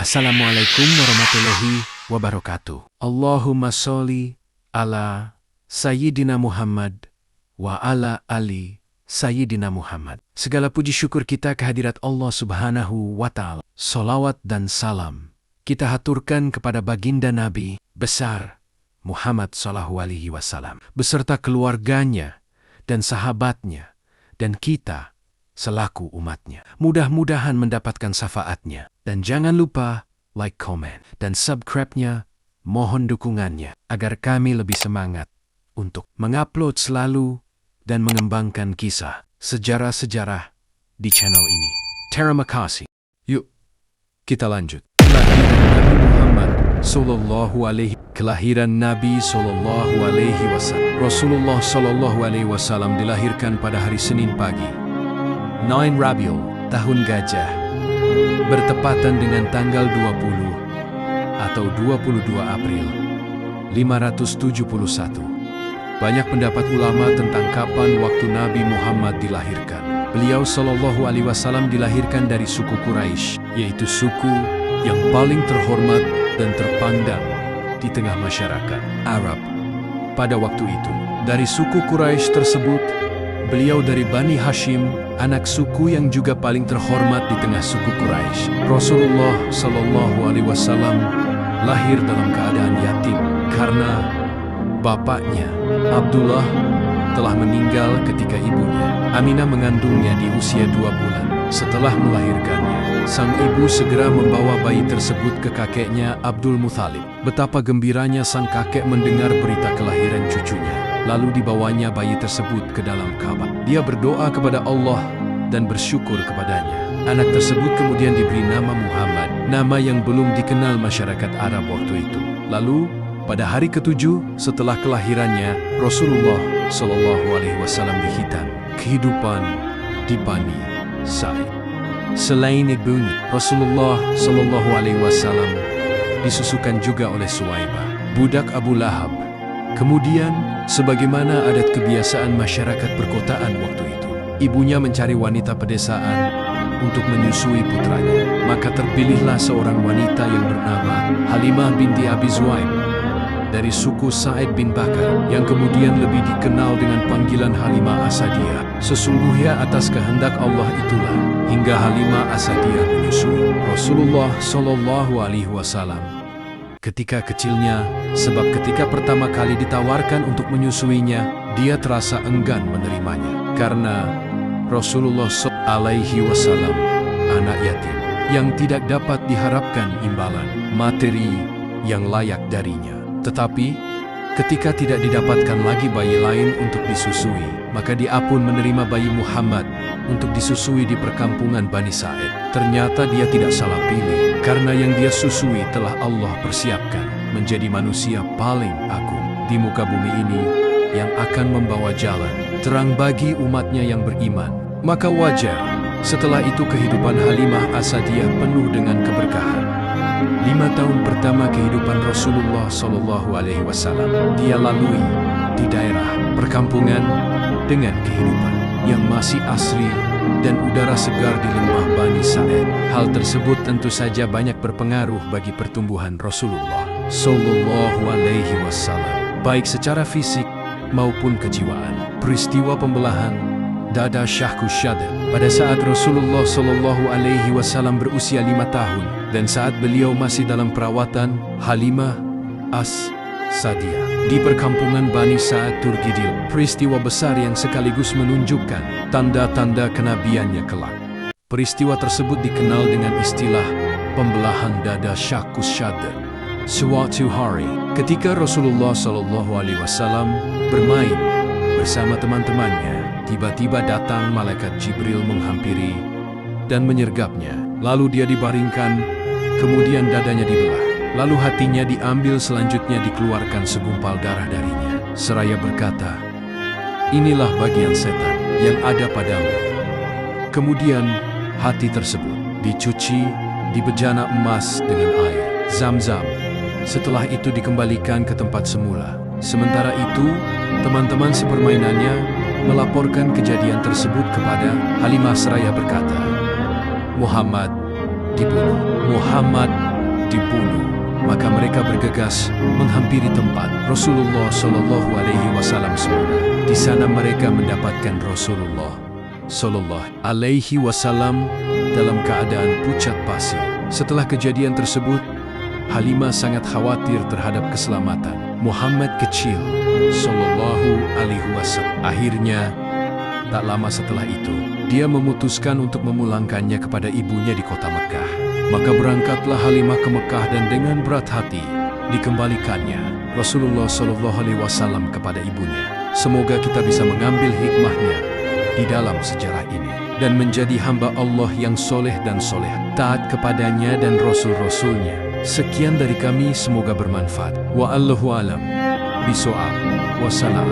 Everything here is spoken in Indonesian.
Assalamualaikum warahmatullahi wabarakatuh. Allahumma sholli ala Sayyidina Muhammad wa ala ali Sayyidina Muhammad. Segala puji syukur kita kehadirat Allah Subhanahu wa Ta'ala. Salawat dan salam kita haturkan kepada baginda Nabi besar Muhammad sallallahu alaihi wasallam beserta keluarganya dan sahabatnya dan kita selaku umatnya. Mudah-mudahan mendapatkan syafaatnya. Dan jangan lupa like, comment, dan subscribe-nya. Mohon dukungannya agar kami lebih semangat untuk mengupload selalu dan mengembangkan kisah sejarah-sejarah di channel ini. Terima kasih. Yuk, kita lanjut. Kelahiran Nabi Sallallahu Alaihi Wasallam. Rasulullah Sallallahu Alaihi Wasallam dilahirkan pada hari Senin pagi, 9 Rabiul, tahun gajah, bertepatan dengan tanggal 20 atau 22 April 571. Banyak pendapat ulama tentang kapan waktu Nabi Muhammad dilahirkan. Beliau Sallallahu Alaihi Wasallam dilahirkan dari suku Quraisy, yaitu suku yang paling terhormat dan terpandang di tengah masyarakat Arab pada waktu itu. Dari suku Quraisy tersebut, beliau dari Bani Hashim, anak suku yang juga paling terhormat di tengah suku Quraisy. Rasulullah Sallallahu Alaihi Wasallam lahir dalam keadaan yatim karena bapaknya Abdullah telah meninggal ketika ibunya Aminah mengandungnya di usia 2 bulan. Setelah melahirkannya, sang ibu segera membawa bayi tersebut ke kakeknya Abdul Muthalib. Betapa gembiranya sang kakek mendengar berita kelahiran cucunya. Lalu dibawanya bayi tersebut ke dalam Ka'bah. Dia berdoa kepada Allah dan bersyukur kepadanya. Anak tersebut kemudian diberi nama Muhammad, nama yang belum dikenal masyarakat Arab waktu itu. Lalu, pada hari ke-7 setelah kelahirannya, Rasulullah Sallallahu Alaihi Wasallam dihitan kehidupan di Bani Sa'id. Selain ibunya, Rasulullah Sallallahu Alaihi Wasallam disusukan juga oleh Suwaibah, budak Abu Lahab. Kemudian, sebagaimana adat kebiasaan masyarakat perkotaan waktu itu, ibunya mencari wanita pedesaan untuk menyusui putranya. Maka terpilihlah seorang wanita yang bernama Halimah binti Abi Zuaib dari suku Sa'id bin Bakar, yang kemudian lebih dikenal dengan panggilan Halimah Asadiyah. Sesungguhnya atas kehendak Allah itulah hingga Halimah Asadiyah menyusui Rasulullah Sallallahu Alaihi Wasallam ketika kecilnya, sebab ketika pertama kali ditawarkan untuk menyusuinya, dia terasa enggan menerimanya karena Rasulullah Alaihi Wasallam anak yatim yang tidak dapat diharapkan imbalan materi yang layak darinya. Tetapi ketika tidak didapatkan lagi bayi lain untuk disusui, maka dia pun menerima bayi Muhammad untuk disusui di perkampungan Bani Sa'id. Ternyata dia tidak salah pilih, karena yang dia susui telah Allah persiapkan menjadi manusia paling agung di muka bumi ini yang akan membawa jalan terang bagi umatnya yang beriman. Maka wajar setelah itu kehidupan Halimah Asadiyah penuh dengan keberkahan. 5 tahun pertama kehidupan Rasulullah Sallallahu Alaihi Wasallam dia lalui di daerah perkampungan dengan kehidupan yang masih asri dan udara segar di lembah Bani Sa'id. Hal tersebut tentu saja banyak berpengaruh bagi pertumbuhan Rasulullah Sallallahu Alaihi Wasallam, baik secara fisik maupun kejiwaan. Peristiwa pembelahan dada Syahku Syadid pada saat Rasulullah Sallallahu Alaihi Wasallam berusia 5 tahun dan saat beliau masih dalam perawatan Halimah As-Sadiyah di perkampungan Bani Sa'id Turgidil. Peristiwa besar yang sekaligus menunjukkan tanda-tanda kenabiannya kelak. Peristiwa tersebut dikenal dengan istilah pembelahan dada Syahku Syadid. Suatu hari ketika Rasulullah Sallallahu Alaihi Wasallam bermain bersama teman-temannya, tiba-tiba datang malaikat Jibril menghampiri dan menyergapnya. Lalu dia dibaringkan, kemudian dadanya dibelah. Lalu hatinya diambil, selanjutnya dikeluarkan segumpal darah darinya. Seraya berkata, "Inilah bagian setan yang ada padamu." Kemudian hati tersebut dicuci di bejana emas dengan air Zam-Zam. Setelah itu dikembalikan ke tempat semula. Sementara itu, teman-teman sepermainannya melaporkan kejadian tersebut kepada Halimah seraya berkata, "Muhammad dibunuh. Muhammad dibunuh. Maka mereka bergegas menghampiri tempat Rasulullah Shallallahu Alaihi Wasallam semula. Di sana mereka mendapatkan Rasulullah Shallallahu Alaihi Wasallam dalam keadaan pucat pasi. Setelah kejadian tersebut, Halimah sangat khawatir terhadap keselamatan Muhammad kecil Shallallahu Alaihi Wasallam. Akhirnya, tak lama setelah itu, dia memutuskan untuk memulangkannya kepada ibunya di kota Mekah. Maka berangkatlah Halimah ke Mekah dan dengan berat hati dikembalikannya Rasulullah Shallallahu Alaihi Wasallam kepada ibunya. Semoga kita bisa mengambil hikmahnya di dalam sejarah ini dan menjadi hamba Allah yang soleh dan soleh, taat kepadanya dan Rasul-Rasulnya. Sekian dari kami, semoga bermanfaat. Wallahu alam bishawab. Wassalam.